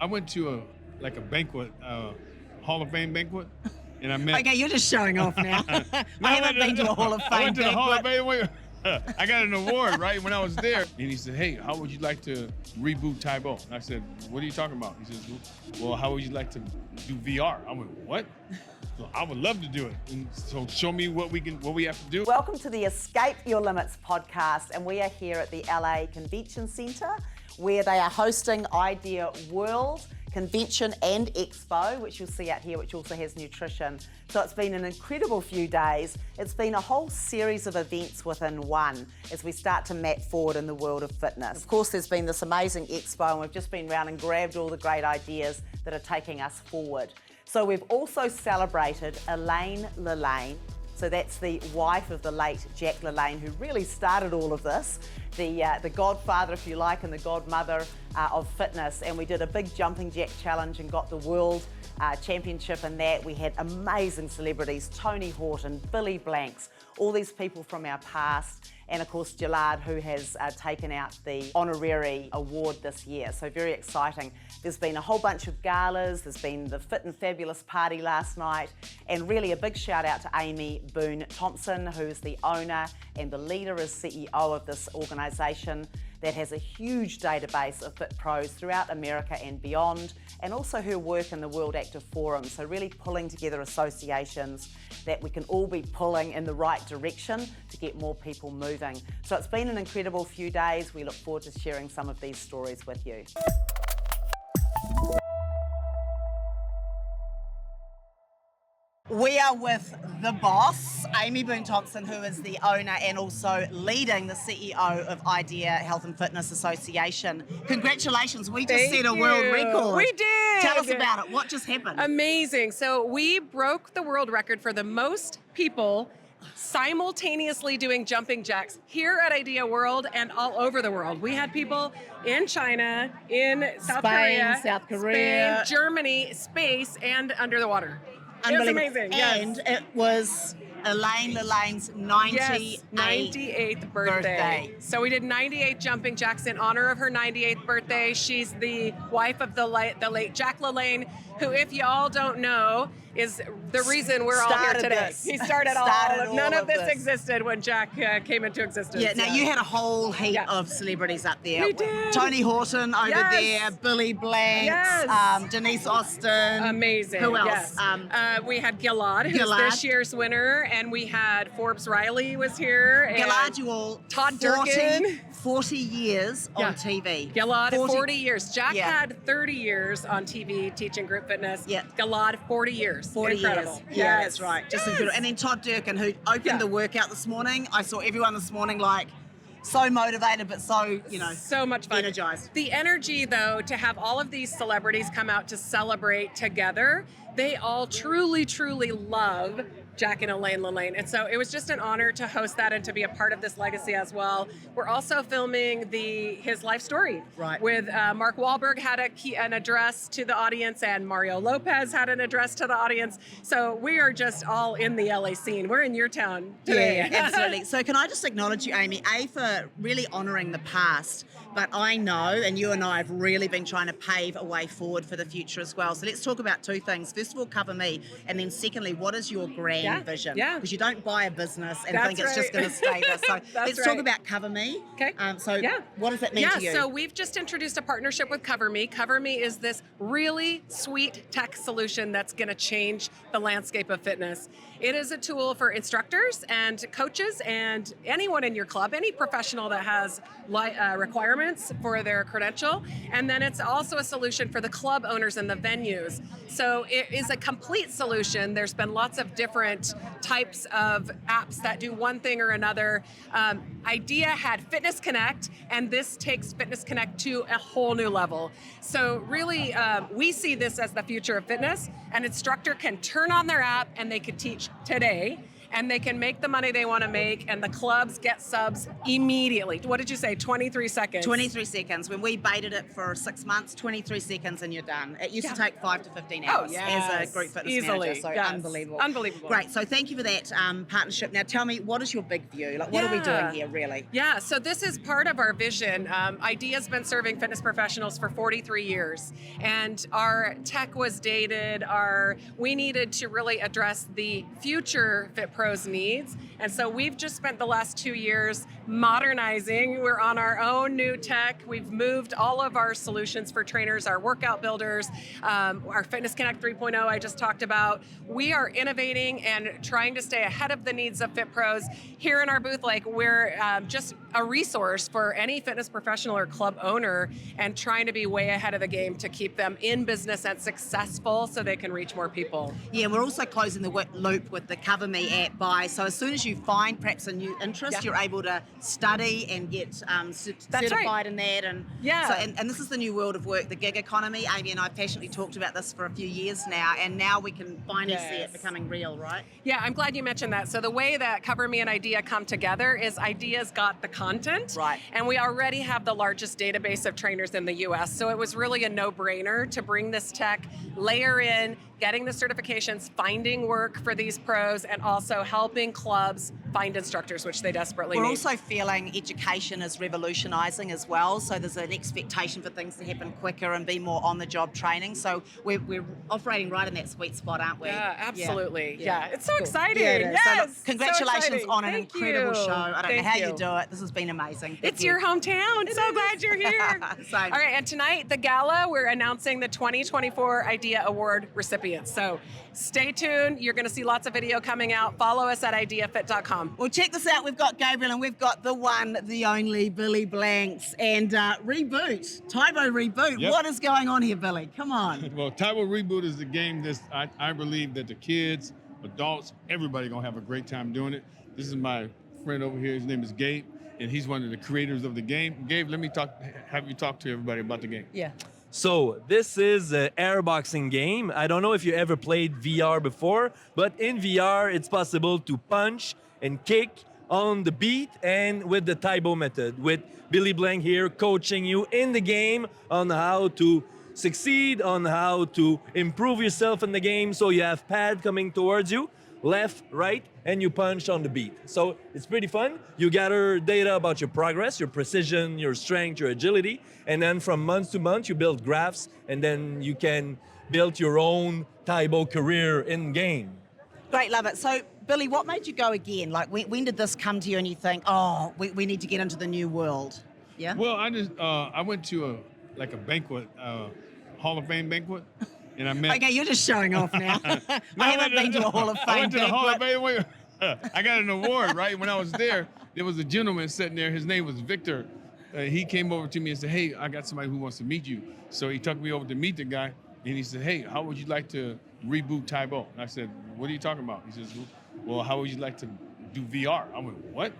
I went to a banquet, Hall of Fame banquet, and I met. Okay, you're just showing off now. I haven't been to a Hall of Fame I went to the Hall of banquet. Fame. I got an award right when I was there, and he said, "Hey, how would you like to reboot Taebo?" And I said, "What are you talking about?" He says, "Well, how would you like to do VR?" I went, "What?" So I would love to do it. And so show me what we have to do. Welcome to the Escape Your Limits podcast, and we are here at the LA Convention Center, where they are hosting Idea World Convention and Expo, which you'll see out here, which also has nutrition. So it's been an incredible few days. It's been a whole series of events within one as we start to map forward in the world of fitness. Of course, there's been this amazing Expo, and we've just been around and grabbed all the great ideas that are taking us forward. So we've also celebrated Elaine LaLannes. So that's the wife of the late Jack LaLanne, who really started all of this, the godfather, if you like, and the godmother of fitness. And we did a big jumping jack challenge and got the world championship in that. We had amazing celebrities, Tony Horton, Billy Blanks, all these people from our past. And of course, Gilad, who has taken out the honorary award this year. So very exciting. There's been a whole bunch of galas. There's been the Fit and Fabulous party last night. And really a big shout out to Amy Boone Thompson, who's the owner and the leader as CEO of this organisation that has a huge database of fit pros throughout America and beyond, and also her work in the World Active Forum. So really pulling together associations that we can all be pulling in the right direction to get more people moving. So it's been an incredible few days. We look forward to sharing some of these stories with you. We are with the boss, Amy Boone Thompson, who is the owner and also leading the CEO of Idea Health and Fitness Association. Congratulations, we just set a world record. We did. Tell us about it. What just happened? Amazing. So we broke the world record for the most people simultaneously doing jumping jacks here at Idea World and all over the world. We had people in China, in South Korea, Spain, Germany, space, and under the water. It was amazing. And it was Elaine LaLanne's 98th birthday. So we did 98 jumping jacks in honor of her 98th birthday. She's the wife of the late Jack LaLanne, who, if you all don't know, is the reason we're all here today. He started all. None of this existed when Jack came into existence. Yeah, now you had a whole heap of celebrities up there. We did. Tony Horton over there, Billy Blanks, Denise Austin. Amazing. Who else? Yes. We had Gilad, who's this year's winner, and we had Forbes Riley was here. Gilad, you all Todd Durkin. 40 years on TV. Gilad, 40 years. Jack had 30 years on TV teaching group fitness. Yeah. Gilad, 40 years. 40 Incredible. years. Yeah, that's right. Just incredible. And then Todd Durkin, who opened the workout this morning. I saw everyone this morning so motivated, but so, so much fun. Energized. The energy, though, to have all of these celebrities come out to celebrate together, they all truly, truly love Jack and Elaine LaLanne. And so it was just an honor to host that and to be a part of this legacy as well. We're also filming his life story. Right. With Mark Wahlberg had an address to the audience, and Mario Lopez had an address to the audience. So we are just all in the LA scene. We're in your town today. Yeah, absolutely. So can I just acknowledge you, Amy, for really honoring the past, but I know, and you and I have really been trying to pave a way forward for the future as well. So let's talk about two things. First of all, cover me, and then secondly, what is your grand vision? Yeah. Because you don't buy a business and think it's just going to stay there. So let's talk about Cover Me. Okay. What does that mean to you? So we've just introduced a partnership with Cover Me. Cover Me is this really sweet tech solution that's going to change the landscape of fitness. It is a tool for instructors and coaches and anyone in your club, any professional that has requirements for their credential. And then it's also a solution for the club owners and the venues. So it is a complete solution. There's been lots of different types of apps that do one thing or another. Idea had Fitness Connect, and this takes Fitness Connect to a whole new level. So really, we see this as the future of fitness. An instructor can turn on their app and they could teach today. and they can make the money they want to make, and the clubs get subs immediately. What did you say, 23 seconds? 23 seconds. When we baited it for 6 months, 23 seconds and you're done. It used to take 5 to 15 hours as a group fitness manager, so unbelievable. Unbelievable. Great, so thank you for that partnership. Now tell me, what is your big view? Like, what are we doing here, really? Yeah, so this is part of our vision. IDEA's been serving fitness professionals for 43 years, and our tech was dated. We needed to really address the future Fit Pros needs, and so we've just spent the last 2 years modernizing. We're on our own new tech. We've moved all of our solutions for trainers, our workout builders, our Fitness Connect 3.0 I just talked about. We are innovating and trying to stay ahead of the needs of Fit Pros. Here in our booth, like, we're just a resource for any fitness professional or club owner, and trying to be way ahead of the game to keep them in business and successful so they can reach more people. Yeah, we're also closing the loop with the Cover Me app so as soon as you find perhaps a new interest, you're able to study and get certified in that. And so, and this is the new world of work, the gig economy. Amy and I passionately talked about this for a few years now, and now we can finally see it becoming real, right? Yeah, I'm glad you mentioned that. So the way that Cover Me and IDEA come together is IDEA's got the content, right? And we already have the largest database of trainers in the US. So it was really a no-brainer to bring this tech, layer in, getting the certifications, finding work for these pros, and also helping clubs find instructors, which they desperately need. We're also feeling education is revolutionising as well, so there's an expectation for things to happen quicker and be more on-the-job training. So we're operating right in that sweet spot, aren't we? Yeah, absolutely. Yeah, it's so Cool. exciting. Yeah, it is. Yes, so look, congratulations on an Thank incredible you. show. I don't know Thank how you you do it. This has been amazing. It's your hometown. So glad you're here. Same. All right, and tonight, the gala, we're announcing the 2024 IDEA Award recipients. So stay tuned. You're going to see lots of video coming out. Follow us at ideafit.com. Well, check this out. We've got Gabriel and we've got the one, the only Billy Blanks and Reboot. Taebo Reboot. Yep. What is going on here, Billy? Come on. Well, Taebo Reboot is the game that I believe that the kids, adults, everybody gonna have a great time doing it. This is my friend over here. His name is Gabe, and he's one of the creators of the game. Gabe, let me have you talk to everybody about the game. Yeah. So this is an airboxing game. I don't know if you ever played VR before, but in VR, it's possible to punch and kick on the beat and with the Taebo method, with Billy Blank here coaching you in the game on how to succeed, on how to improve yourself in the game. So you have pad coming towards you, left, right, and you punch on the beat. So it's pretty fun. You gather data about your progress, your precision, your strength, your agility, and then from month to month, you build graphs, and then you can build your own Taebo career in game. Great, love it. So, Billy, what made you go again? Like, when did this come to you and you think, oh, we need to get into the new world? Yeah? Well, I went to a banquet, Hall of Fame banquet, and I met. Okay, you're just showing off now. I haven't been to a Hall of Fame I went to the Hall of banquet. Fame. I got an award, right? When I was there was a gentleman sitting there. His name was Victor. He came over to me and said, hey, I got somebody who wants to meet you. So he took me over to meet the guy, and he said, hey, how would you like to reboot Taebo? And I said, what are you talking about? He says, well, how would you like to do VR? I went, what?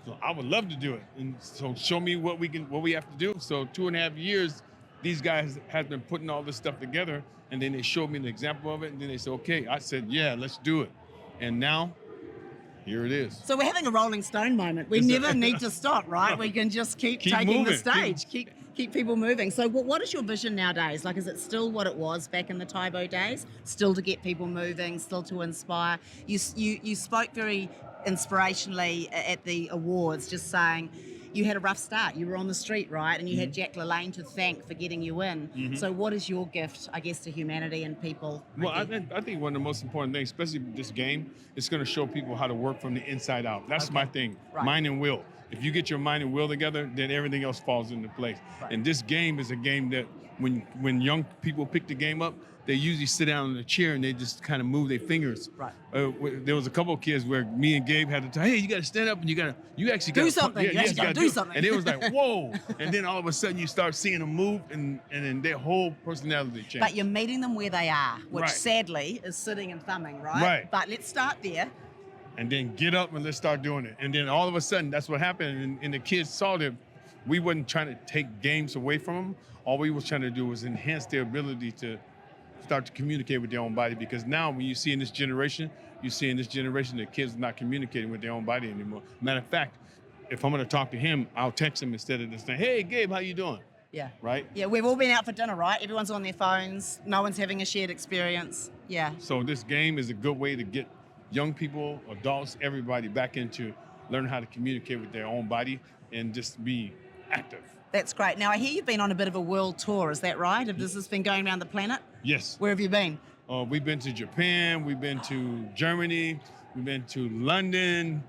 So I would love to do it. And so show me what we have to do. So 2.5 years, these guys have been putting all this stuff together, and then they showed me an example of it, and then they said, okay. I said, yeah, let's do it. And now, here it is. So we're having a Rolling Stone moment. We never need to stop, right? We can just keep taking moving. the stage, keep people moving. So what is your vision nowadays? Like, is it still what it was back in the Taebo days? Still to get people moving, still to inspire? You spoke very inspirationally at the awards, just saying you had a rough start. You were on the street, right? And you had Jack LaLannes to thank for getting you in. Mm-hmm. So what is your gift, I guess, to humanity and people? Well, I think one of the most important things, especially this game, is going to show people how to work from the inside out. That's my thing, right. Mind and will. If you get your mind and will together, then everything else falls into place. Right. And this game is a game that when young people pick the game up, they usually sit down in a chair and they just kind of move their fingers. Right. There was a couple of kids where me and Gabe had to tell, hey, you got to stand up and you actually got to do something. You got to do something. And it was like, whoa. And then all of a sudden you start seeing them move and then their whole personality changes. But you're meeting them where they are, which right. sadly is sitting and thumbing, right? Right. But let's start there. And then get up and let's start doing it. And then all of a sudden, that's what happened. And the kids saw that we wasn't trying to take games away from them. All we was trying to do was enhance their ability to start to communicate with their own body, because now when you see in this generation, that kids are not communicating with their own body anymore. Matter of fact, if I'm going to talk to him, I'll text him instead of just saying, "Hey, Gabe, how you doing?" Yeah. Right? Yeah, we've all been out for dinner, right? Everyone's on their phones. No one's having a shared experience. Yeah. So this game is a good way to get young people, adults, everybody back into learning how to communicate with their own body and just be active. That's great. Now, I hear you've been on a bit of a world tour. Is that right? Have this been going around the planet? Yes. Where have you been? We've been to Japan, we've been to Germany, we've been to London.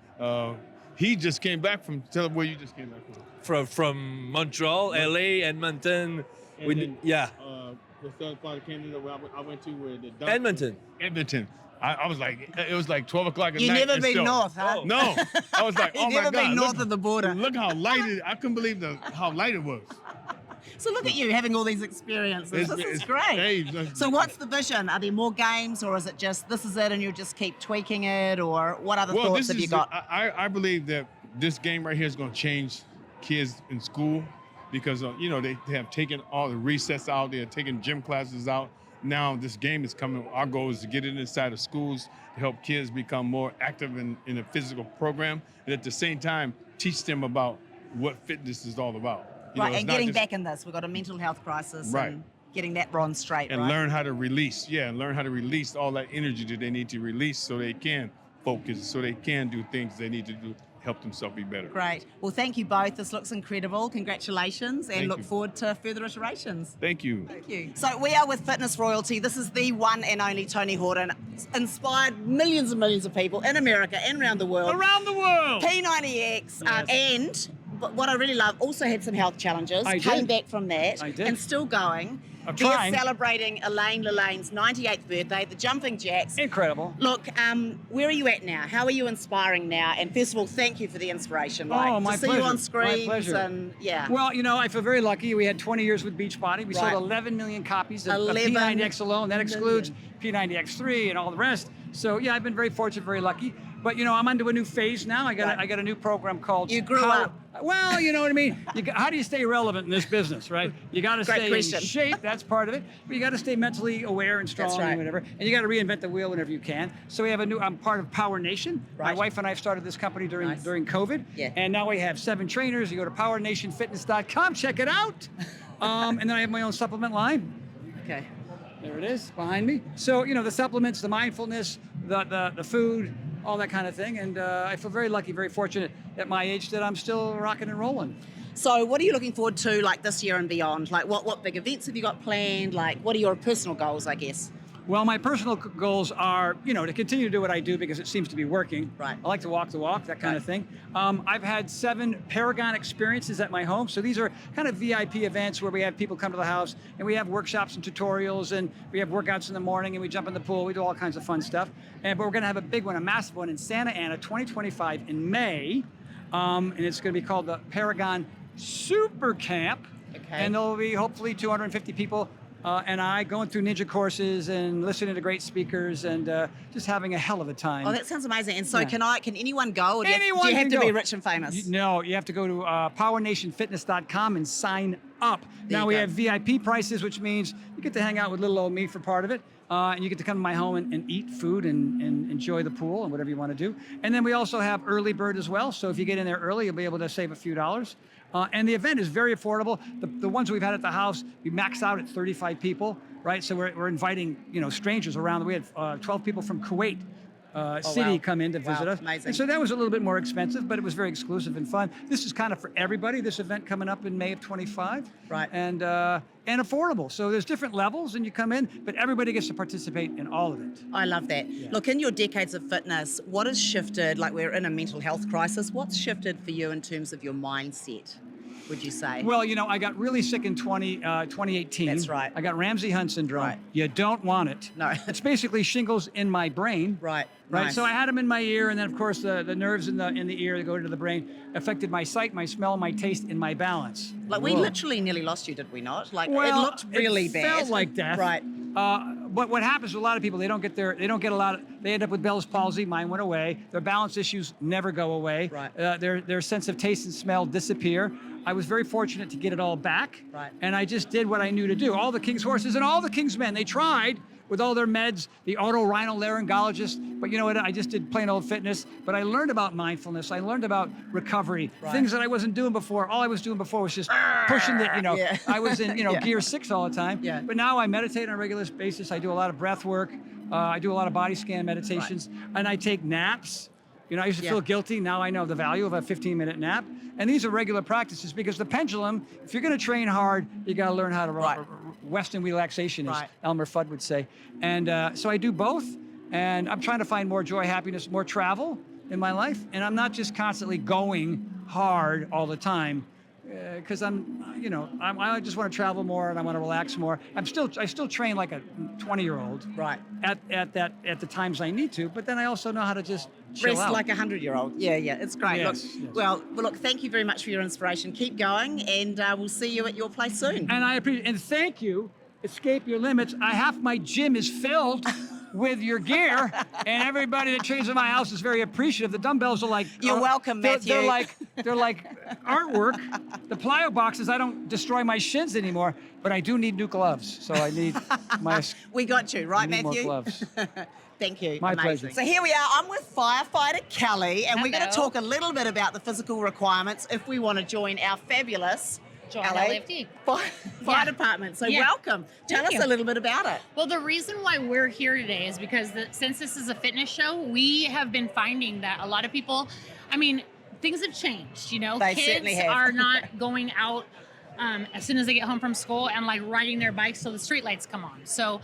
He just came back from, tell him where you just came back from. From Montreal, LA, Edmonton. The third part of Canada where I went to where the Edmonton. Edmonton. I was like, it was like 12 o'clock at night. You've never and been still- north, huh? No. I was like, oh You've my never God. been north of the border. Look how light it, I couldn't believe how light it was. So look at you having all these experiences. This is great. Hey, So what's the vision? Are there more games, or is it just this is it and you'll just keep tweaking it, or what other thoughts have you got? I believe that this game right here is going to change kids in school because, they have taken all the recess out. They're taking gym classes out. Now this game is coming. Our goal is to get it inside of schools to help kids become more active in a physical program, and at the same time teach them about what fitness is all about. Right, and getting back in this, we've got a mental health crisis, Right. and getting that on straight, and right? learn how to release. Yeah, and learn how to release all that energy that they need to release so they can focus, so they can do things they need to do to help themselves be better. Great. Well, thank you both. This looks incredible. Congratulations, and Thank look you. forward to further iterations. Thank you. Thank you. So we are with fitness royalty. This is the one and only Tony Horton. Inspired millions and millions of people in America and around the world. Around the world. P90X, and what I really love, also had some health challenges. I Came did. back from that, I did. and still going. I'm They're trying. celebrating LaLannes' 98th birthday, the Jumping Jacks. Incredible. Look, where are you at now? How are you inspiring now? And first of all, thank you for the inspiration. Oh, my to see pleasure. you on My screens pleasure. and yeah. Well, I feel very lucky. We had 20 years with Beachbody. We Right. sold 11 million copies of 11 P90X alone. That excludes P90X3 and all the rest. So yeah, I've been very fortunate, very lucky. But I'm onto a new phase now. I got a new program called. You grew up. Well, you know what I mean. How do you stay relevant in this business, right? You got to Great stay question. in shape. That's part of it. But you got to stay mentally aware and strong That's right. and whatever. And you got to reinvent the wheel whenever you can. So we have I'm part of Power Nation. My Right. wife and I started this company during Nice. COVID. Yeah. And now we have 7 trainers. You go to powernationfitness.com, check it out. And then I have my own supplement line. Okay. There it is behind me. So, the supplements, the mindfulness, the food, all that kind of thing. And I feel very lucky, very fortunate at my age that I'm still rocking and rolling. So what are you looking forward to like this year and beyond? Like what big events have you got planned? Like what are your personal goals, I guess? Well, my personal goals are, to continue to do what I do because it seems to be working. Right. I like to walk the walk, that kind of thing. I've had 7 Paragon experiences at my home. So these are kind of VIP events where we have people come to the house and we have workshops and tutorials and we have workouts in the morning and we jump in the pool. We do all kinds of fun stuff. But we're going to have a big one, a massive one in Santa Ana, 2025 in May. And it's going to be called the Paragon Super Camp. Okay. And there'll be hopefully 250 people and I going through ninja courses and listening to great speakers and just having a hell of a time. Oh, that sounds amazing. And so Yeah. can anyone go? Or do you Anyone have can to be go. rich and famous? No, you have to go to powernationfitness.com and sign up. There Now you we go. have VIP prices, which means you get to hang out with little old me for part of it. And you get to come to my home and eat food and enjoy the pool and whatever you want to do. And then we also have early bird as well. So if you get in there early, you'll be able to save a few dollars. And the event is very affordable. The ones we've had at the house, we max out at 35 people, right? So we're inviting, strangers around. We had 12 people from Kuwait City wow. come in to visit Wow, us. amazing. And so that was a little bit more expensive, but it was very exclusive and fun. This is kind of for everybody, this event coming up in May of 25. Right. And affordable. So there's different levels and you come in, but everybody gets to participate in all of it. I love that. Look, in your decades of fitness, what has shifted? Like we're in a mental health crisis. What's shifted for you in terms of your mindset, would you say? Well, I got really sick in 2018. That's right. I got Ramsay Hunt syndrome. Right. You don't want it. No. It's basically shingles in my brain. Right. Right. Nice. So I had them in my ear, and then of course the nerves in the ear that go into the brain affected my sight, my smell, my taste, and my balance. Like we Whoa. literally nearly lost you, did we not? Like it Well, looked really it bad. felt like death. Right. but what happens with a lot of people, they don't get they end up with Bell's palsy. Mine went away. Their balance issues never go away. Right. Their sense of taste and smell disappear. I was very fortunate to get it all back. Right. And I just did what I knew to do. All the King's horses and all the King's men, they tried with all their meds, the otorhinolaryngologist, but you know what, I just did plain old fitness, but I learned about mindfulness, I learned about recovery, things that I wasn't doing before. All I was doing before was just pushing the, Yeah. I was in, gear 6 all the time, Yeah. but now I meditate on a regular basis, I do a lot of breath work, I do a lot of body scan meditations, and I take naps. I used to feel guilty, now I know the value of a 15-minute nap, and these are regular practices because the pendulum, if you're gonna train hard, you gotta learn how to Western relaxation, as Elmer Fudd would say. And so I do both, and I'm trying to find more joy, happiness, more travel in my life, and I'm not just constantly going hard all the time, because I just want to travel more and I want to relax more. I still train like a 20-year-old, at the times I need to, but then I also know how to just chill Rest out. like a 100-year-old. Yeah, it's great. Yes, look, yes. Well, look, thank you very much for your inspiration. Keep going, and we'll see you at your place soon. And I appreciate, and thank you, Escape Your Limits. Half my gym is filled with your gear, and everybody that trains in my house is very appreciative. The dumbbells are like You're welcome, Matthew. They're like artwork. The plyo boxes, I don't destroy my shins anymore, but I do need new gloves. So I need my. We got you, right, I need Matthew? more gloves. Thank you. My Amazing. pleasure. So here we are. I'm with Firefighter Kelley, and we're going to Hello. talk a little bit about the physical requirements if we want to join our fabulous LAFD. Fire department. So Yeah. welcome. Tell Thank us you. a little bit about it. Well, the reason why we're here today is because since this is a fitness show, we have been finding that a lot of people, things have changed, They certainly Kids have. are not going out as soon as they get home from school and like riding their bikes till the street lights come on. So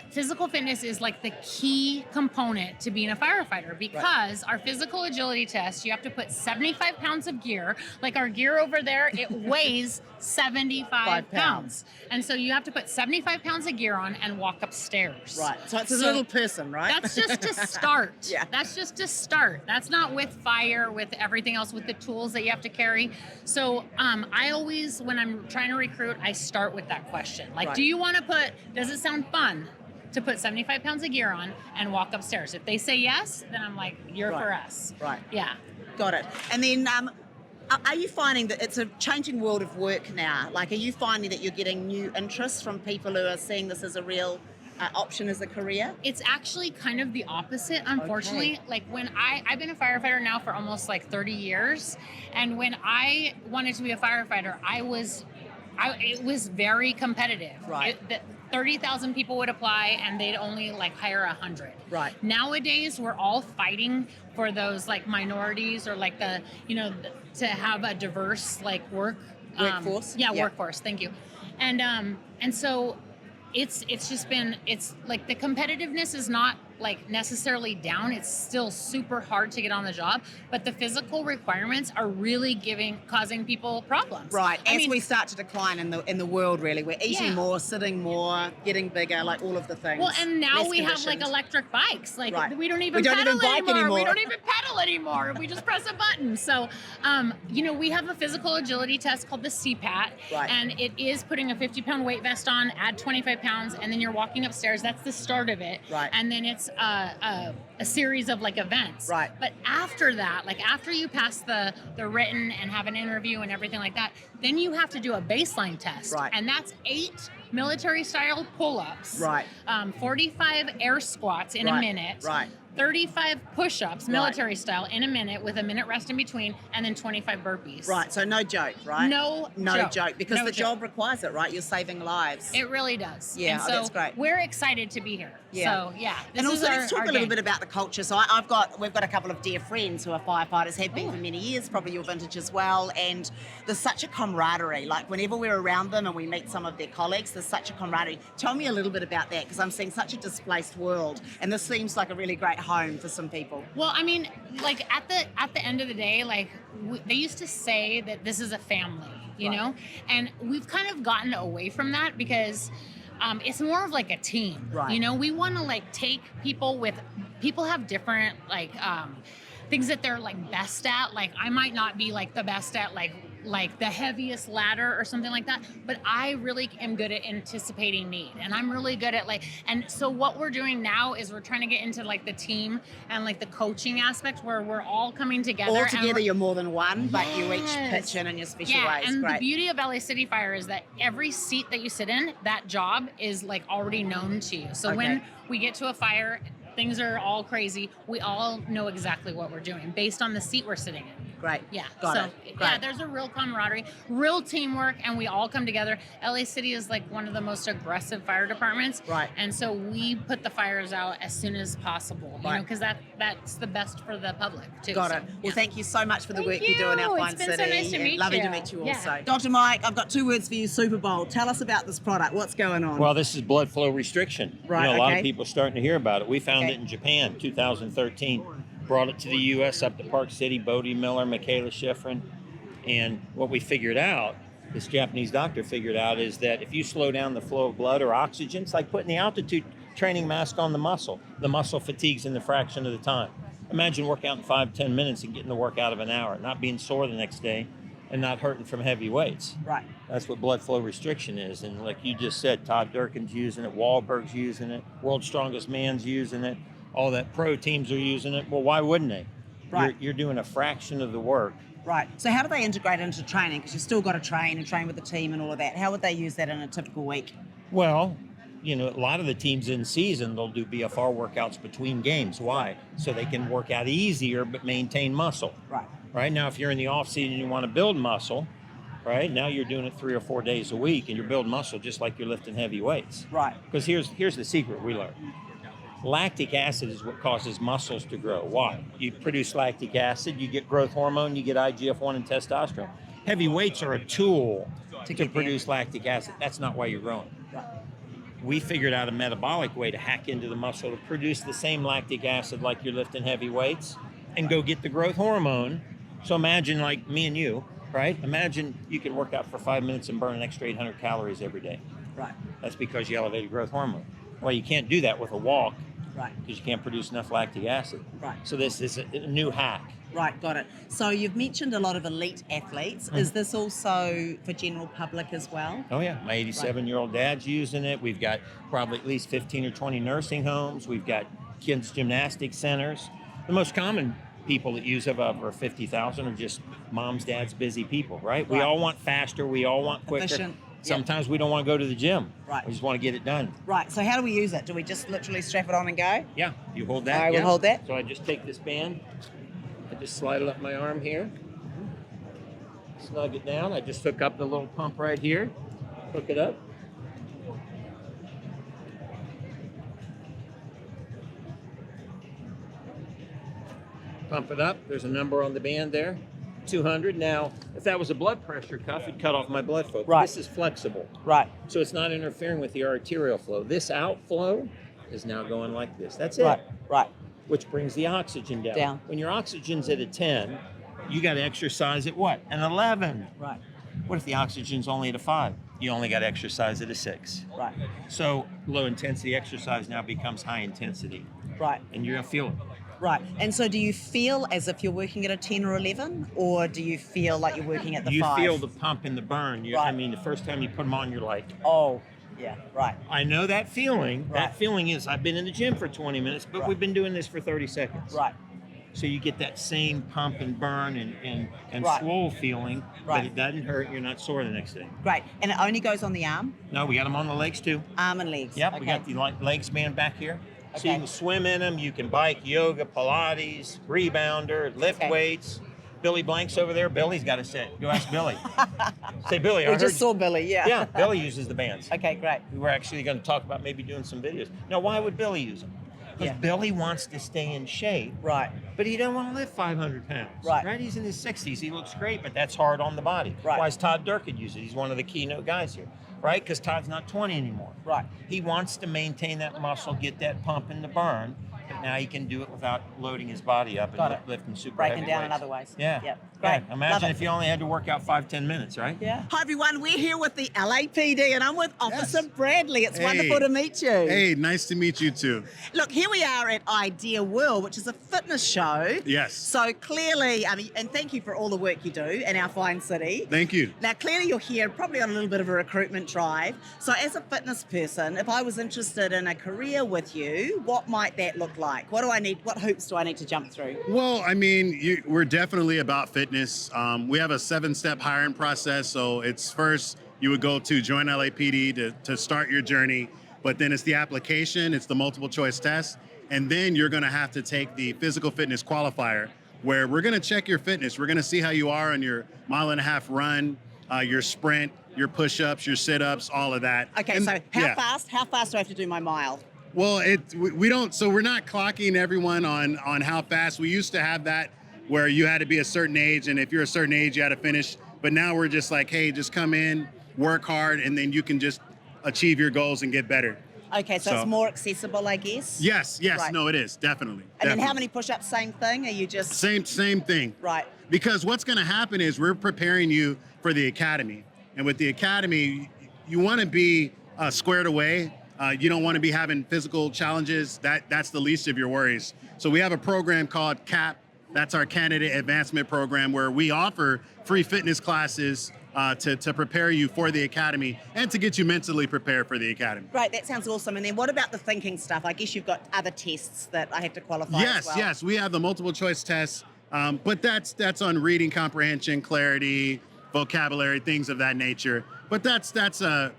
physical fitness is like the key component to being a firefighter because our physical agility test, you have to put 75 pounds of gear. Like our gear over there, it weighs 75 pounds. And so you have to put 75 pounds of gear on and walk upstairs. Right. So it's a little person, right? That's just to start. Yeah. That's just to start. That's not with fire, with everything else, with the tools that you have to carry. So I always, when I'm trying to recruit, I start with that question. Like, do you want to does it sound fun to put 75 pounds of gear on and walk upstairs? If they say yes, then I'm like, you're for us. Right. Yeah. Got it. And then are you finding that it's a changing world of work now? Like, are you finding that you're getting new interest from people who are seeing this as a real option as a career? It's actually kind of the opposite, unfortunately. Okay. Like when I've been a firefighter now for almost like 30 years. And when I wanted to be a firefighter, it was very competitive. Right. 30,000 people would apply and they'd only like hire 100. Right. Nowadays, we're all fighting for those like minorities or like to have a diverse like Workforce? Yeah, Yeah. workforce. Thank you. And so it's like the competitiveness is not like necessarily down. It's still super hard to get on the job, but the physical requirements are really causing people problems. Right. I As mean, we start to decline in the world, really, we're eating Yeah. more, sitting more, getting bigger, like all of the things. well, and now Less we have like conditioned. electric bikes. Like Right. we don't even We don't pedal even bike anymore. We don't even pedal anymore. We just press a button. So, we have a physical agility test called the CPAT, Right. and it is putting a 50-pound weight vest on, add 25 pounds, and then you're walking upstairs. That's the start of it. Right. And then it's a series of like events. Right. But after that, like after you pass the written and have an interview and everything like that, then you have to do a baseline test. Right. And that's 8 military-style pull-ups. Right. 45 air squats in a Right. minute. Right. 35 push-ups, military style, in a minute with a minute rest in between, and then 25 burpees. Right. So no joke, right? No joke. joke. Because No the joke. job requires it, right? You're saving lives. It really does. Yeah, and oh, so that's great. we're excited to be here. Yeah. So yeah, this And also, is let's talk our a little game. bit about the culture. So we've got a couple of dear friends who are firefighters, have been for many years, probably your vintage as well. And there's such a camaraderie. Like whenever we're around them and we meet some of their colleagues, there's such a camaraderie. Tell me a little bit about that, because I'm seeing such a displaced world, and this seems like a really great home for some people. Well, I mean, like at the end of the day, like they used to say that this is a family, you Right. know, and we've kind of gotten away from that because it's more of like a team. Right. You know, we want to like take people have different like things that they're like best at. Like I might not be like the best at like like the heaviest ladder or something like that, but I really am good at anticipating need, and I'm really good at and so what we're doing now is we're trying to get into like the team and like the coaching aspect where we're all coming together. All together, you're more than one, but you each Yes. pitch in your special Yeah, ways. and Great. the beauty of LA City Fire is that every seat that you sit in, that job is like already known to you. So Okay. when we get to a fire, things are all crazy. We all know exactly what we're doing based on the seat we're sitting in. Great. Yeah. Got so it. yeah, Great. there's a real camaraderie, real teamwork, and we all come together. LA City is like one of the most aggressive fire departments. Right. And so we put the fires out as soon as possible. You Right. know, because that's the best for the public too. Got So, it. Well, yeah. thank you so much for the Thank work you do in our you. fine It's been so city. nice to and meet lovely to you. meet you Yeah. also. Dr. Mike, I've got 2 words for you, Super Bowl. Tell us about this product. What's going on? Well, this is blood flow restriction. Right, A lot okay. of people are starting to hear about it. We found Okay. it in Japan, 2013. Brought it to the U.S. up to Park City, Bodie Miller, Michaela Schifrin. And what we figured out, this Japanese doctor figured out, is that if you slow down the flow of blood or oxygen, it's like putting the altitude training mask on the muscle. The muscle fatigues in the fraction of the time. Imagine working out in 5-10 minutes and getting the work out of an hour, not being sore the next day and not hurting from heavy weights. Right. That's what blood flow restriction is. And like you just said, Todd Durkin's using it, Wahlberg's using it, World's Strongest Man's using it, all that pro teams are using it. Well, why wouldn't they? Right. You're doing a fraction of the work. Right. So how do they integrate it into training? Because you've still got to train with the team and all of that. How would they use that in a typical week? Well, a lot of the teams in season, they'll do BFR workouts between games. Why? So they can work out easier but maintain muscle. Right. Right now, if you're in the off season and you want to build muscle, right now you're doing it 3 or 4 days a week and you're building muscle just like you're lifting heavy weights. Right. Because here's the secret we learned. Lactic acid is what causes muscles to grow. Why? You produce lactic acid, you get growth hormone, you get IGF-1 and testosterone. Heavy weights are a tool to get produce lactic acid. That's not why you're growing. Right. We figured out a metabolic way to hack into the muscle to produce the same lactic acid like you're lifting heavy weights and go get the growth hormone. So imagine like me and you, right? Imagine you can work out for 5 minutes and burn an extra 800 calories every day. Right. That's because you elevated growth hormone. Well, you can't do that with a walk. Right. Because you can't produce enough lactic acid. Right. So this is a new hack. Right, got it. So you've mentioned a lot of elite athletes. Is this also for general public as well? Oh yeah, my 87-year-old dad's using it. We've got probably at least 15 or 20 nursing homes. We've got kids' gymnastic centers. The most common people that use it over 50,000 are just moms, dads, busy people, right? We Right. all want faster. We all want quicker. Efficient. Sometimes we don't want to go to the gym. Right. We just want to get it done. Right, so how do we use it? Do we just literally strap it on and go? Yeah, you hold that. I will yeah. hold that. So I just take this band, I just slide it up my arm here, snug it down. I just hook up the little pump right here, hook it up. Pump it up. There's a number on the band there, 200. Now, if that was a blood pressure cuff, it'd cut off my blood flow. Right. This is flexible. Right. So it's not interfering with the arterial flow. This outflow is now going like this. That's it. Right. Right. Which brings the oxygen down. Down. When your oxygen's at a 10, you got to exercise at what? An 11. Right. What if the oxygen's only at a 5? You only got to exercise at a 6. Right. So low intensity exercise now becomes high intensity, Right. and you're going to feel it. Right. And so do you feel as if you're working at a 10 or 11, or do you feel like you're working at the You 5? feel the pump and the burn. I Right. mean, the first time you put them on, you're like, Oh, yeah. Right. I know that feeling. Right. That feeling is I've been in the gym for 20 minutes, but Right. we've been doing this for 30 seconds. Right. So you get that same pump and burn and Right. swole feeling, Right. but it doesn't hurt. You're not sore the next day. Great. And it only goes on the arm? No, we got them on the legs too. Arm and legs. Yep, Okay. we got the legs band back here. So Okay. you can swim in them, you can bike, yoga, Pilates, rebounder, lift Okay. weights. Billy Blank's over there. Billy's got a set. Go ask Billy. Say, Billy, I We heard just saw Billy, yeah. Yeah, Billy uses the bands. Okay, great. We were actually going to talk about maybe doing some videos. Now, why would Billy use them? Because Yeah. Billy wants to stay in shape, Right. but he don't want to lift 500 pounds. Right. He's in his 60s. He looks great, but that's hard on the body. Right. Why is Todd Durkin use it? He's one of the keynote guys here, right? Because Todd's not 20 anymore. Right. He wants to maintain that muscle, get that pump and the burn, but now he can do it without loading his body up Got and it. lifting super Breaking heavy down in weights. other ways. Yeah. Yep. Yeah. Great. Imagine Love if it. you only had to work out 5-10 minutes, right? Yeah. Hi everyone, we're here with the LAPD and I'm with Officer Yes. Bradley. It's Hey. wonderful to meet you. Hey, nice to meet you too. Look, here we are at Idea World, which is a fitness show. Yes. So clearly, and thank you for all the work you do in our fine city. Thank you. Now, clearly you're here probably on a little bit of a recruitment drive. So as a fitness person, if I was interested in a career with you, what might that look like? What hoops do I need to jump through? Well, I mean, we're definitely about fitness. We have a 7-step hiring process. So it's first you would go to join LAPD to start your journey, but then it's the application, it's the multiple choice test, and then you're going to have to take the physical fitness qualifier, where we're going to check your fitness. We're going to see how you are on your 1.5 mile run, your sprint, your push-ups, your sit-ups, all of that. Okay, And- so yeah. how fast do I have to do my mile? Well, we don't. So we're not clocking everyone on how fast. We used to have that where you had to be a certain age, and if you're a certain age, you had to finish. But now we're just like, hey, just come in, work hard, and then you can just achieve your goals and get better. Okay, so it's more accessible, I guess? Yes, Right. no, it is definitely. And then how definitely. many push-ups, same thing? Are you just... Same thing. Right. Because what's going to happen is we're preparing you for the academy, and with the academy, you want to be squared away. You don't want to be having physical challenges. That's the least of your worries. So we have a program called CAP. That's our Candidate Advancement Program, where we offer free fitness classes to prepare you for the academy and to get you mentally prepared for the academy. Right, that sounds awesome. And then what about the thinking stuff? I guess you've got other tests that I have to qualify as well. Yes, we have the multiple choice tests, but that's on reading comprehension, clarity, vocabulary, things of that nature. But that's a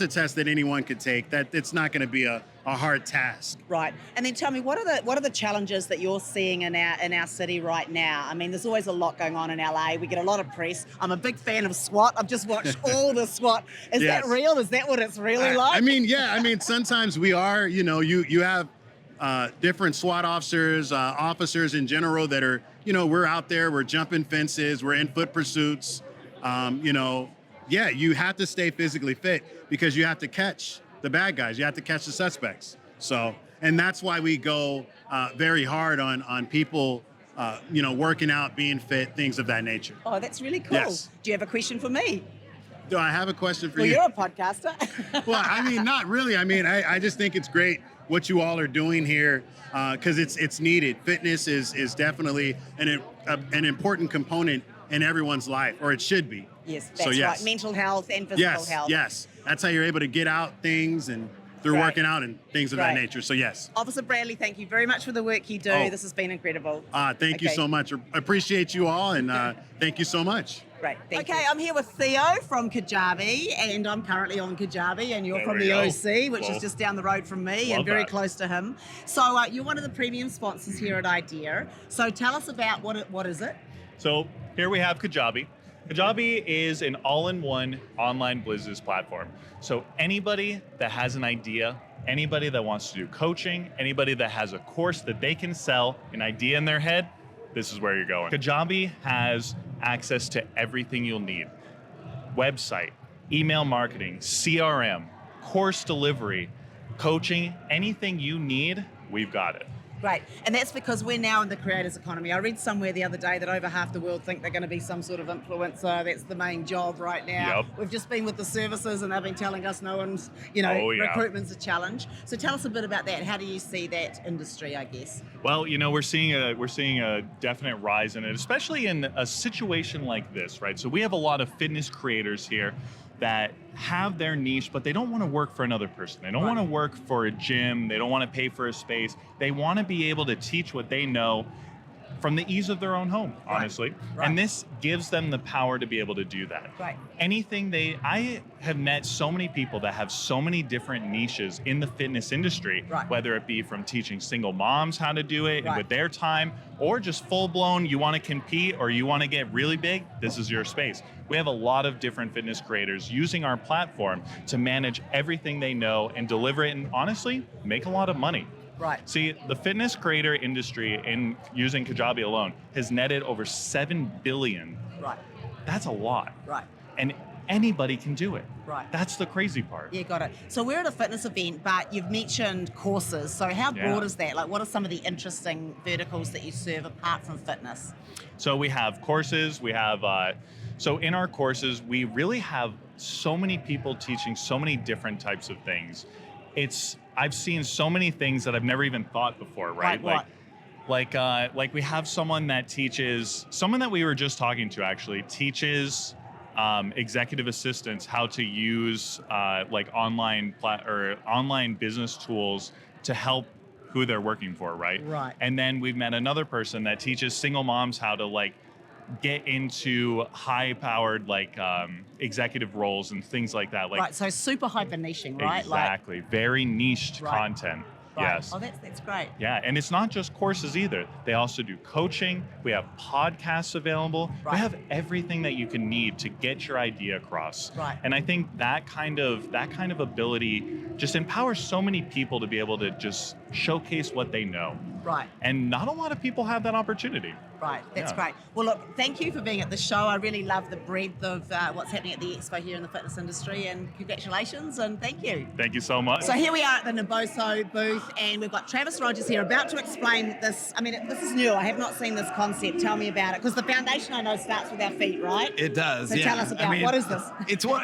test that anyone could take. That it's not going to be a hard task. Right. And then tell me, what are the challenges that you're seeing in our city right now? I mean, there's always a lot going on in LA. We get a lot of press. I'm a big fan of SWAT. I've just watched all the SWAT. Is Yes. that real? Is that what it's really like? I mean, sometimes we are, you have different SWAT officers in general that are, we're out there, we're jumping fences, we're in foot pursuits. You have to stay physically fit because you have to catch the bad guys. You have to catch the suspects. So, and that's why we go very hard on people, working out, being fit, things of that nature. Oh, that's really cool. Yes. Do you have a question for me? Do I have a question for Well, you? you're a podcaster. Well, I mean, not really. I mean, I just think it's great what you all are doing here because it's needed. Fitness is definitely an important component in everyone's life, or it should be. Yes, So, that's yes. right. Mental health and physical health. Yes. That's how you're able to get out things and through Right. working out and things of that Right. nature. So yes. Officer Bradley, thank you very much for the work you do. Oh. This has been incredible. Thank you Okay. so much. I appreciate you all, and thank you so much. Great. Okay, I'm here with Theo from Kajabi, and I'm currently on Kajabi, and you're There from we the go. OC, which is Well, just down the road from me and love very that. close to him. So you're one of the premium sponsors here at Idea. So tell us about what is it? So here we have Kajabi. Kajabi is an all-in-one online business platform. So anybody that has an idea, anybody that wants to do coaching, anybody that has a course that they can sell, an idea in their head, this is where you're going. Kajabi has access to everything you'll need. Website, email marketing, CRM, course delivery, coaching, anything you need, we've got it. Great. And that's because we're now in the creators economy. I read somewhere the other day that over half the world think they're going to be some sort of influencer. That's the main job right now. Yep. We've just been with the services and they've been telling us no one's, Oh, yeah. recruitment's a challenge. So tell us a bit about that. How do you see that industry, I guess? Well, we're seeing a definite rise in it, especially in a situation like this, right? So we have a lot of fitness creators here that have their niche, but they don't want to work for another person. They don't want to work for a gym. They don't want to pay for a space. They want to be able to teach what they know from the ease of their own home, honestly. Right. And this gives them the power to be able to do that. Right. I have met so many people that have so many different niches in the fitness industry, Right. whether it be from teaching single moms how to do it Right. with their time, or just full blown, you want to compete or you want to get really big, this is your space. We have a lot of different fitness creators using our platform to manage everything they know and deliver it and honestly make a lot of money. Right. See, the fitness creator industry in using Kajabi alone has netted over $7 billion. Right. That's a lot. Right. And anybody can do it. Right. That's the crazy part. Yeah, got it. So we're at a fitness event, but you've mentioned courses. So how broad is that? Like, what are some of the interesting verticals that you serve apart from fitness? So we have courses, we have, so in our courses, we really have so many people teaching so many different types of things. I've seen so many things that I've never even thought before, right? Like we have someone that we were just talking to actually teaches executive assistants how to use like online business tools to help who they're working for, right? Right. And then we've met another person that teaches single moms how to like get into high-powered like executive roles and things like that. Like, Right, so super hyper niching, right? Exactly. Very niched Right. content. Right. Yes. Oh, that's great. Yeah, and it's not just courses either. They also do coaching. We have podcasts available. Right. We have everything that you can need to get your idea across. Right. And I think that kind of ability just empowers so many people to be able to just showcase what they know. Right. And not a lot of people have that opportunity. Right, that's Yeah. great. Well, look, thank you for being at the show. I really love the breadth of what's happening at the Expo here in the fitness industry, and congratulations and thank you. Thank you so much. So here we are at the Naboso booth, and we've got Travis Rodgers here about to explain this. I mean, this is new. I have not seen this concept. Tell me about it, because the foundation I know starts with our feet, right? It does. So yeah. tell us about what is this? It's one.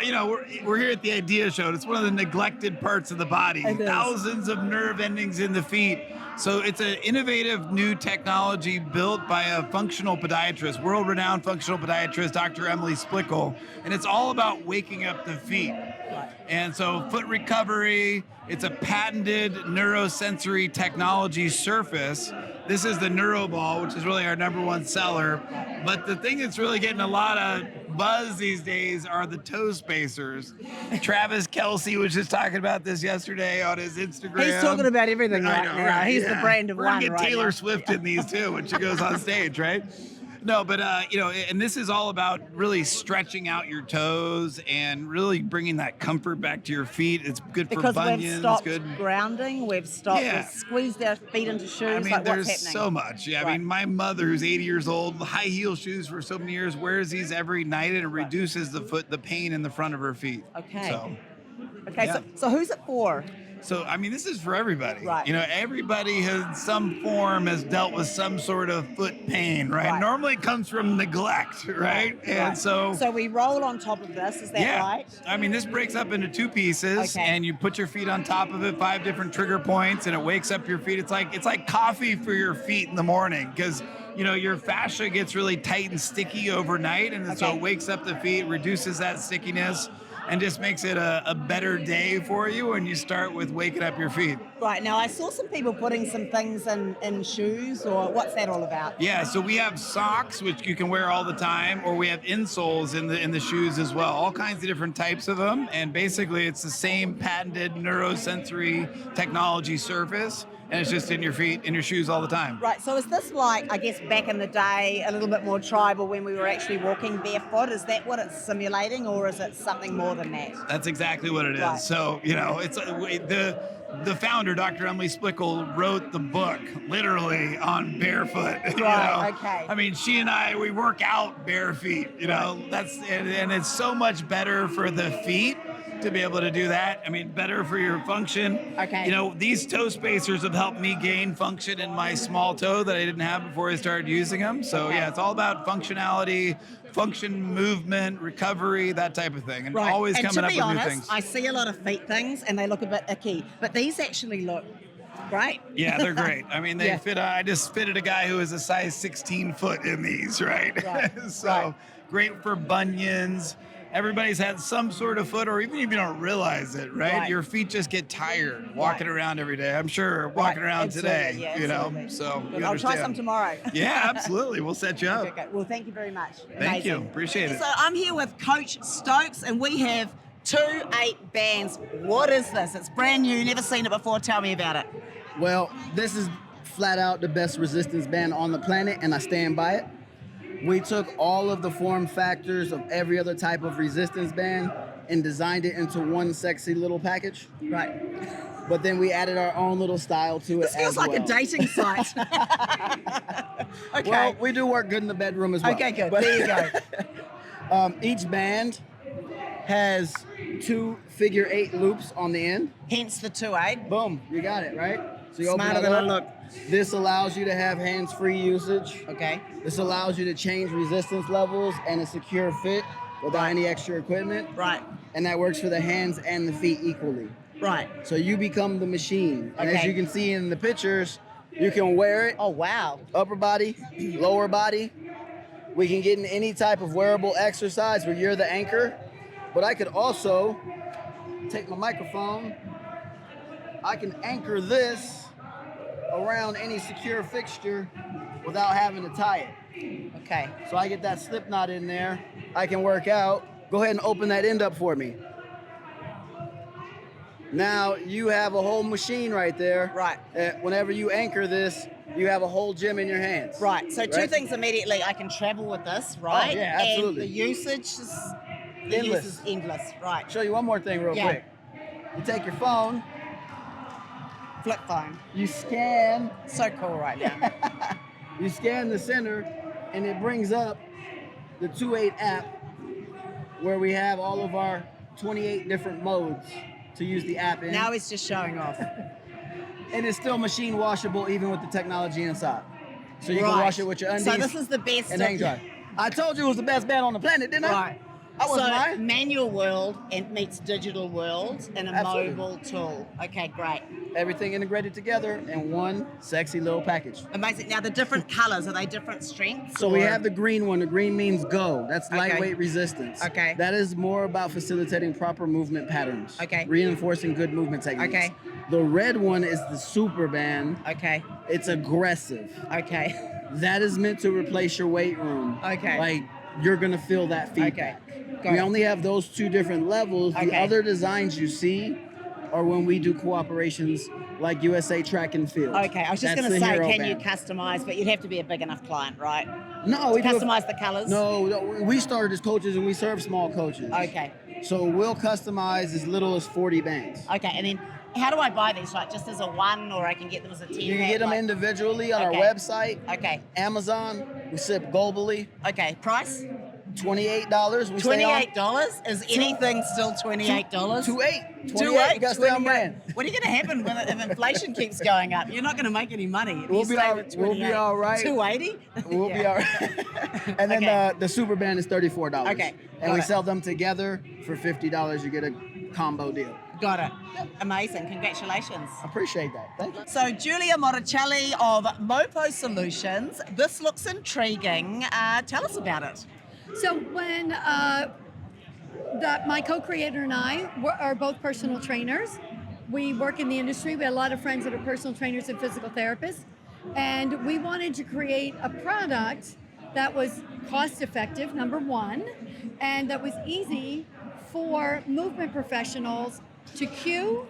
We're here at the Idea Show. And it's one of the neglected parts of the body. It is. Thousands of nerve endings in the feet. So it's an innovative new technology built by a functional podiatrist, world-renowned functional podiatrist, Dr. Emily Splickle, and it's all about waking up the feet. And so foot recovery, it's a patented neurosensory technology surface. This is the NeuroBall, which is really our #1 seller. But the thing that's really getting a lot of buzz these days are the toe spacers. Travis Kelce was just talking about this yesterday on his Instagram. He's talking about everything I right know, now. right? He's Yeah. the brand of We're gonna one get right Taylor now. Swift in these too when she goes on stage, right? No, but and this is all about really stretching out your toes and really bringing that comfort back to your feet. It's good for Because bunions. we've stopped Good. grounding, we've stopped, Yeah. we've squeezed our feet into shoes. I mean, like, there's what's happening? so much. Yeah, I Right. mean, my mother, who's 80 years old, high heel shoes for so many years, wears these every night, and it reduces the pain in the front of her feet. Okay. So, Okay, yeah. so who's it for? So, I mean, this is for everybody. Right. Everybody has some form has dealt with some sort of foot pain, right? Right. Normally it comes from neglect, right? And Right. so we roll on top of this, is that yeah. right? I mean, this breaks up into 2 pieces, Okay. and you put your feet on top of it, 5 different trigger points, and it wakes up your feet. It's like coffee for your feet in the morning, because your fascia gets really tight and sticky overnight, and so Okay. it wakes up the feet, reduces that stickiness, and just makes it a better day for you when you start with waking up your feet. Right, now I saw some people putting some things in shoes, or what's that all about? Yeah, so we have socks, which you can wear all the time, or we have insoles in the shoes as well. All kinds of different types of them, and basically it's the same patented neurosensory technology surface, and it's just in your feet, in your shoes all the time. Right, so is this like, I guess back in the day, a little bit more tribal when we were actually walking barefoot? Is that what it's simulating, or is it something more than that? That's exactly what it is. Right. So, it's the founder, Dr. Emily Splickle, wrote the book literally on barefoot. Right, okay. I mean, she and I, we work out bare feet, and it's so much better for the feet to be able to do that. I mean, better for your function. Okay. These toe spacers have helped me gain function in my small toe that I didn't have before I started using them. So Okay. yeah, it's all about functionality, function, movement, recovery, that type of thing, and Right, always and coming to up be with honest, new things. I see a lot of feet things and they look a bit icky, but these actually look great. Yeah, they're great. I mean, they Yeah. fit. I just fitted a guy who is a size 16 foot in these, right? Right, So right. great for bunions. Everybody's had some sort of foot, or even if you don't realize it, right? Right. Your feet just get tired walking around every day. I'm sure walking Right, around absolutely, today, yeah, you know. absolutely. So Good, you I'll try some understand. tomorrow. Yeah, absolutely. We'll set you up. Okay, well, thank you very much. Thank you. Amazing. Appreciate it. So I'm here with Coach Stokes, and we have 2-8 bands. What is this? It's brand new, never seen it before. Tell me about it. Well, this is flat out the best resistance band on the planet, and I stand by it. We took all of the form factors of every other type of resistance band and designed it into one sexy little package. Right. But then we added our own little style to it. This feels as like well. a dating site. Okay. Well, we do work good in the bedroom as well. Okay, good. But- There you go. Each band has 2 figure-8 loops on the end. Hence the 2.8. Boom, you got it, right? So you open Smarter that than I up. look. This allows you to have hands-free usage. Okay. This allows you to change resistance levels and a secure fit without any extra equipment. Right. And that works for the hands and the feet equally. Right. So you become the machine. And as Okay. you can see in the pictures, you can wear it. Oh, wow. Upper body, lower body. We can get in any type of wearable exercise where you're the anchor. But I could also take my microphone. I can anchor this around any secure fixture without having to tie it. Okay. So I get that slip knot in there. I can work out. Go ahead and open that end up for me. Now you have a whole machine right there. Right. Whenever you anchor this, you have a whole gym in your hands. Right. So two Right? things immediately. I can travel with this, right? Oh, yeah, absolutely. And the usage is Endless. endless. Right. Show you one more thing real Yeah. quick. You take your phone, Flip phone. you scan, So cool right now. you scan the center, and it brings up the 2.8 app where we have all of our 28 different modes to use the app in. Now he's just showing off. And it's still machine washable even with the technology inside. So you can Right. wash it with your undies So this is the best and hang dry. I told you it was the best band on the planet, didn't I? Right. I wasn't so lying. manual world and meets digital world in a Absolutely. mobile tool. Okay, great. Everything integrated together in one sexy little package. Amazing. Now the different colors, are they different strengths? So we or- have the green one. The green means go. That's Okay. lightweight resistance. Okay. That is more about facilitating proper movement patterns. Okay. Reinforcing good movement techniques. Okay. The red one is the super band. Okay. It's aggressive. Okay. That is meant to replace your weight room. Okay. Like you're gonna feel that feedback. Got We it. only have those 2 different levels. The Okay. other designs you see are when we do cooperations like USA Track and Field. Okay, I was just That's going to the say, hero can band. you customize? But you'd have to be a big enough client, right? No, we do it- Customize the colors? No, we started as coaches and we serve small coaches. Okay. So we'll customize as little as 40 bands. Okay, and then how do I buy these? Like just as a one, or I can get them as a 10? You can get them individually on Okay. our website. Okay. Amazon, we ship globally. Okay, price? $28. We stay on- $28? Is anything still $28? 28. 28. You gotta stay on 28. brand. What are you going to happen when if inflation keeps going up? You're not going to make any money. If We'll you be stay all- with we'll be 28. all right. 280? We'll be Yeah. all right. And then Okay. the super band is $34. Okay, And got we it. sell them together for $50. You get a combo deal. Got it. Amazing. Congratulations. Appreciate that. Thank you. So, Julia Morichelli of Mopo Solutions. This looks intriguing. Tell us about it. So when my co-creator and I are both personal trainers, we work in the industry. We have a lot of friends that are personal trainers and physical therapists, and we wanted to create a product that was cost effective, number one, and that was easy for movement professionals to cue,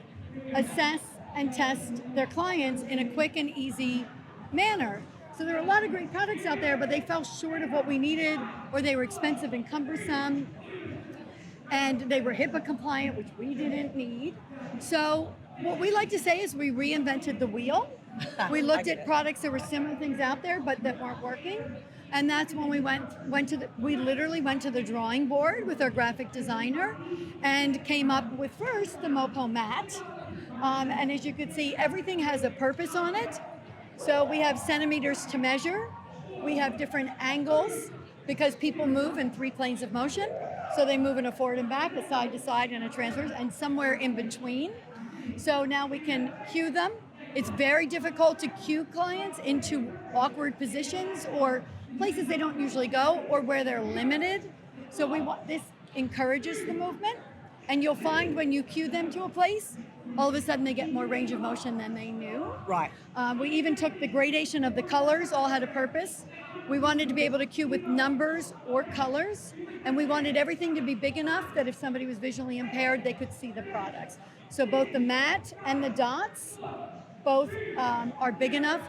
assess, and test their clients in a quick and easy manner. So there are a lot of great products out there, but they fell short of what we needed, or they were expensive and cumbersome, and they were HIPAA compliant, which we didn't need. So what we like to say is we reinvented the wheel. We looked at products that were similar things out there, but that weren't working. And that's when we literally went to the drawing board with our graphic designer and came up with first the Mopo mat. And as you can see, everything has a purpose on it. So we have centimeters to measure. We have different angles because people move in 3 planes of motion. So they move in a forward and back, a side to side, and a transverse, and somewhere in between. So now we can cue them. It's very difficult to cue clients into awkward positions or places they don't usually go or where they're limited. So this encourages the movement. And you'll find when you cue them to a place, all of a sudden they get more range of motion than they knew. Right. We even took the gradation of the colors, all had a purpose. We wanted to be able to cue with numbers or colors, and we wanted everything to be big enough that if somebody was visually impaired, they could see the products. So both the mat and the dots, both are big enough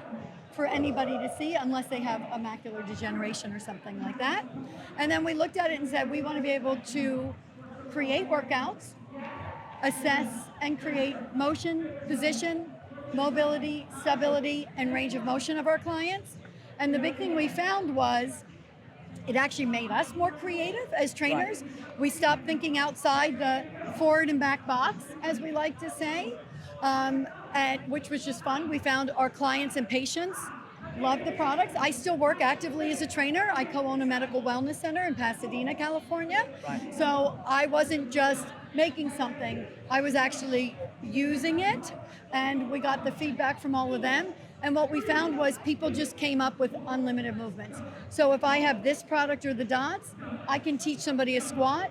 for anybody to see unless they have a macular degeneration or something like that. And then we looked at it and said, we want to be able to create workouts, assess and create motion, position, mobility, stability, and range of motion of our clients. And the big thing we found was It actually made us more creative as trainers. We stopped thinking outside the forward and back box, as we like to say, which was just fun. We found our clients and patients loved the products. I still work actively as a trainer. I co-own a medical wellness center in Pasadena, California. So I wasn't just making something, I was actually using it, and we got the feedback from all of them. And what we found was people just came up with unlimited movements. So if I have this product or the dots, I can teach somebody a squat,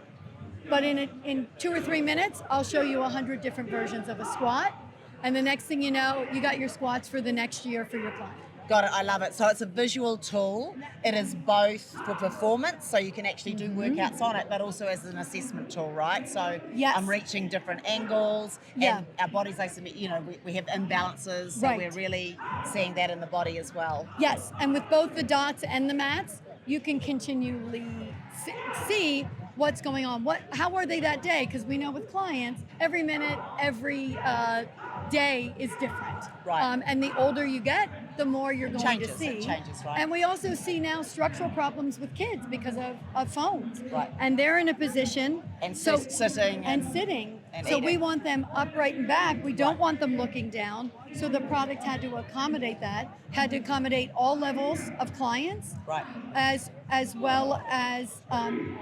but in 2 or 3 minutes, I'll show you 100 different versions of a squat. And the next thing you know, you got your squats for the next year for your client. Got it, I love it. So it's a visual tool. It is both for performance, so you can actually do workouts on it, but also as an assessment tool, right? So I'm reaching different angles, and our bodies, we have imbalances, so we're really seeing that in the body as well. Yes, and with both the dots and the mats, you can continually see what's going on. How are they that day? Because we know with clients, every minute, every day is different. Right. And the older you get, the more you're going to see. It changes, right. And we also see now structural problems with kids because of phones. Right. And they're in a position sitting and sitting. And so eating. we want them upright and back. We don't want them looking down. So the product had to accommodate that, had to accommodate all levels of clients, right, as well as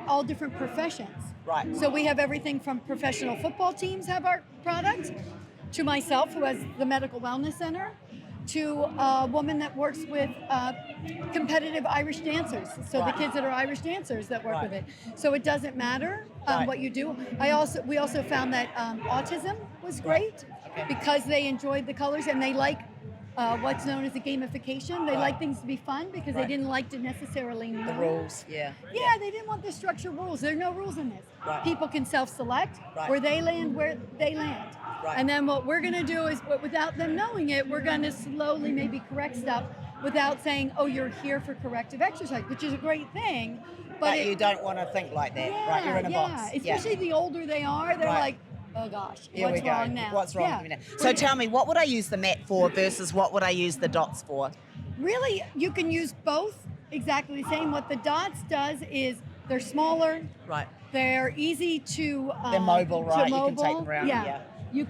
all different professions. Right. So we have everything from professional football teams have our product, to myself who has the medical wellness center, to a woman that works with competitive Irish dancers. So the kids that are Irish dancers that work with it. So it doesn't matter what you do. We also found that autism was great because they enjoyed the colors and they like what's known as a gamification. They like things to be fun because they didn't like to necessarily know the rules. Yeah, they didn't want the structure rules. There are no rules in this. Right. People can self-select where they land. Right. And then what we're going to do is, without them knowing it, we're going to slowly maybe correct stuff without saying, oh, you're here for corrective exercise, which is a great thing. But you don't want to think like that, right? You're in a box. Especially the older they are, they're like, oh gosh, what's wrong now? What's wrong with me now? So tell me, what would I use the mat for versus what would I use the dots for? Really, you can use both exactly the same. What the dots does is they're smaller. Right. They're easy to they're mobile, right? You can take them around. Yeah. You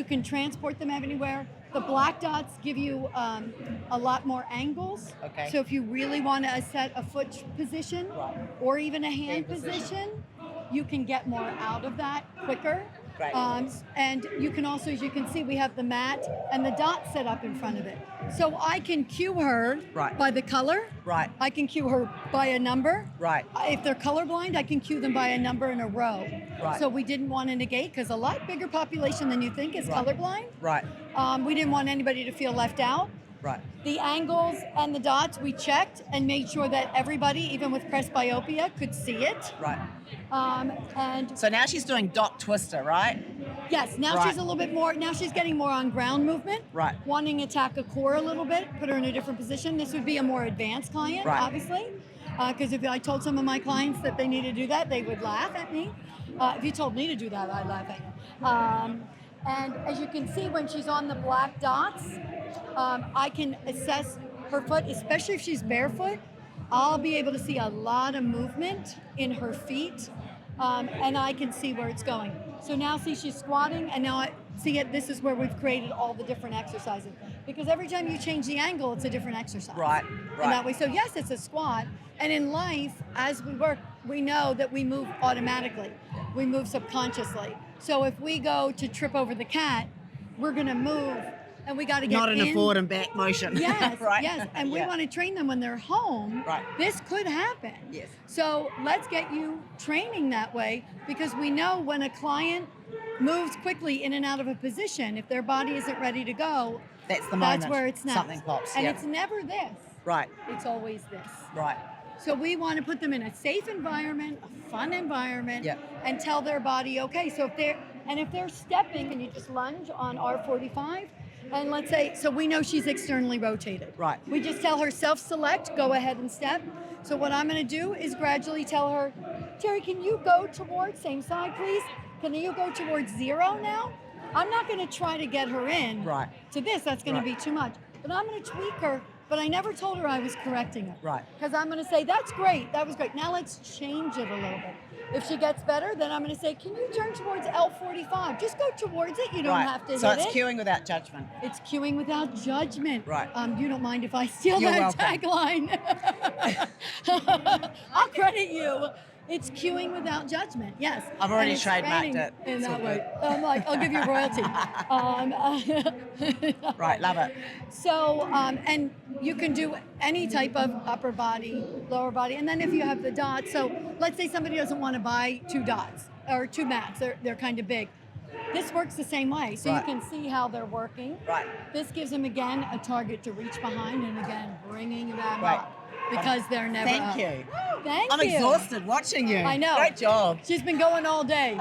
can transport them anywhere. The black dots give you a lot more angles. Okay. So if you really want to set a foot position or even a hand position, you can get more out of that quicker. Right. And you can also, as you can see, we have the mat and the dot set up in front of it. So I can cue her by the color. Right. I can cue her by a number. Right. If they're colorblind, I can cue them by a number in a row. Right. So we didn't want to negate, because a lot bigger population than you think is colorblind. Right. We didn't want anybody to feel left out. Right. The angles and the dots we checked and made sure that everybody, even with presbyopia, could see it. Right. And so now she's doing dot twister, right? Yes. Now she's a little bit more. Now she's getting more on ground movement. Right. Wanting to attack a core a little bit, put her in a different position. This would be a more advanced client, obviously, because if I told some of my clients that they need to do that, they would laugh at me. If you told me to do that, I'd laugh at you. And as you can see, when she's on the black dots, I can assess her foot, especially if she's barefoot. I'll be able to see a lot of movement in her feet, and I can see where it's going. So now see she's squatting, and now I see it. This is where we've created all the different exercises, because every time you change the angle, it's a different exercise. Right. And that way, so yes, it's a squat. And in life, as we work, we know that we move automatically. We move subconsciously. So if we go to trip over the cat, we're going to move, and we got to get not in a forward and back motion. Yes, right. Yes. And we want to train them when they're home. Right. This could happen. Yes. So let's get you training that way, because we know when a client moves quickly in and out of a position, if their body isn't ready to go, that's the moment. That's where it snaps. Something pops. And it's never this. Right. It's always this. Right. So we want to put them in a safe environment, a fun environment, and tell their body, okay, so if they're stepping, and you just lunge on R45, and let's say, so we know she's externally rotated. Right. We just tell her self-select, go ahead and step. So what I'm going to do is gradually tell her, Terry, can you go towards, same side please? Can you go towards 0 now? I'm not going to try to get her in to this, that's going to be too much. But I'm going to tweak her but I never told her I was correcting her. Right. Because I'm going to say, that's great, that was great. Now let's change it a little bit. If she gets better, then I'm going to say, can you turn towards L45? Just go towards it. You don't Right. have to So hit it's it. cueing without judgment. It's cueing without judgment. Right. You don't mind if I steal You're that welcome. tagline? I'll credit you. It's cueing without judgment. Yes. I've already And it's trademarked training it. in that So way. I'm like, I'll give you royalty. Right, love it. So, and you can do any type of upper body, lower body, and then if you have the dots. So, let's say somebody doesn't want to buy 2 dots or 2 mats. They're kind of big. This works the same way, so Right. you can see how they're working. Right. This gives them again a target to reach behind, and again bringing them Right. up because they're never Thank up. you. Thank I'm you. exhausted watching you. I know. Great job. She's been going all day.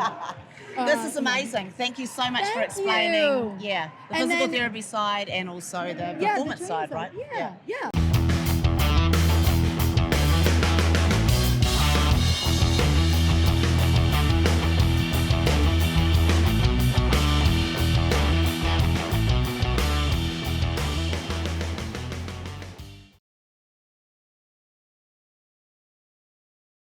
This is amazing. Thank you so much for Thank explaining. you. Yeah, the And physical then- therapy side and also the Yeah, performance the side, training right? Yeah.